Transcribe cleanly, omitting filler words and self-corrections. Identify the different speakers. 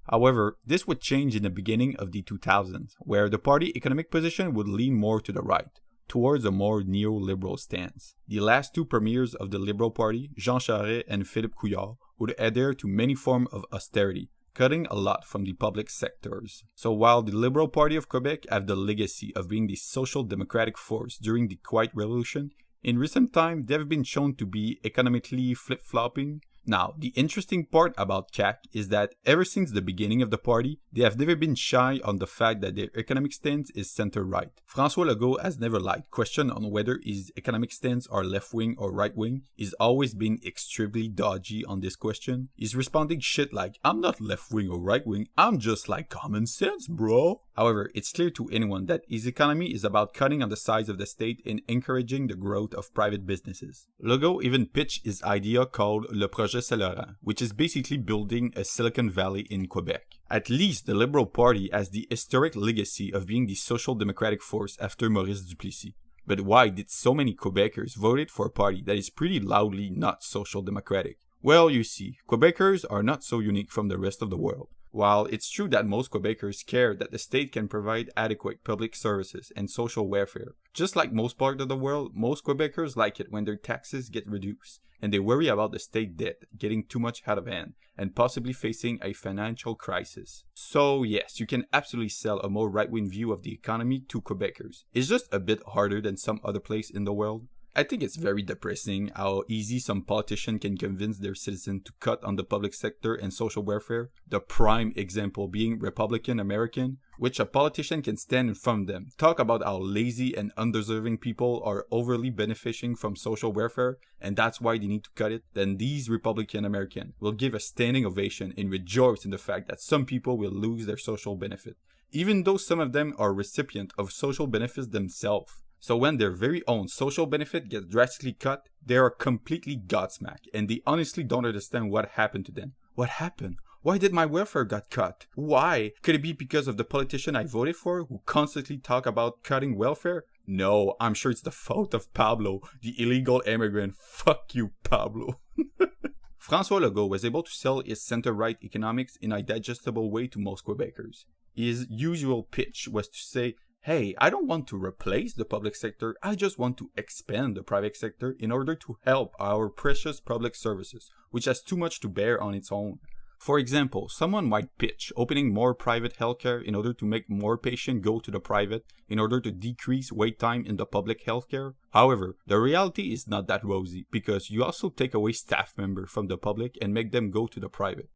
Speaker 1: However, this would change in the beginning of the 2000s, where the party economic position would lean more to the right, towards a more neoliberal stance. The last two premiers of the Liberal Party, Jean Charest and Philippe Couillard, would adhere to many forms of austerity, cutting a lot from the public sectors. So while the Liberal Party of Quebec have the legacy of being the social democratic force during the Quiet Revolution, in recent time they have been shown to be economically flip-flopping. Now, the interesting part about CAQ is that ever since the beginning of the party, they have never been shy on the fact that their economic stance is center-right. François Legault has never liked question on whether his economic stance are left-wing or right-wing. He's always been extremely dodgy on this question. He's responding shit like, I'm not left-wing or right-wing, I'm just like common sense, bro. However, it's clear to anyone that his economy is about cutting on the size of the state and encouraging the growth of private businesses. Legault even pitched his idea called Le Projet Saint-Laurent, which is basically building a Silicon Valley in Quebec. At least the Liberal Party has the historic legacy of being the social democratic force after Maurice Duplessis. But why did so many Quebecers vote for a party that is pretty loudly not social democratic? Well, you see, Quebecers are not so unique from the rest of the world. While it's true that most Quebecers care that the state can provide adequate public services and social welfare, just like most parts of the world, most Quebecers like it when their taxes get reduced, and they worry about the state debt getting too much out of hand and possibly facing a financial crisis. So yes, you can absolutely sell a more right-wing view of the economy to Quebecers. It's just a bit harder than some other place in the world. I think it's very depressing how easy some politician can convince their citizens to cut on the public sector and social welfare, the prime example being Republican American, which a politician can stand in front of them, talk about how lazy and undeserving people are overly benefiting from social welfare, and that's why they need to cut it. Then these Republican American will give a standing ovation and rejoice in the fact that some people will lose their social benefit, even though some of them are recipients of social benefits themselves. So when their very own social benefit gets drastically cut, they are completely godsmacked, and they honestly don't understand what happened to them. What happened? Why did my welfare got cut? Why? Could it be because of the politician I voted for who constantly talk about cutting welfare? No, I'm sure it's the fault of Pablo, the illegal immigrant. Fuck you, Pablo. François Legault was able to sell his center-right economics in a digestible way to most Quebecers. His usual pitch was to say, hey, I don't want to replace the public sector, I just want to expand the private sector in order to help our precious public services, which has too much to bear on its own. For example, someone might pitch opening more private healthcare in order to make more patients go to the private in order to decrease wait time in the public healthcare. However, the reality is not that rosy because you also take away staff members from the public and make them go to the private.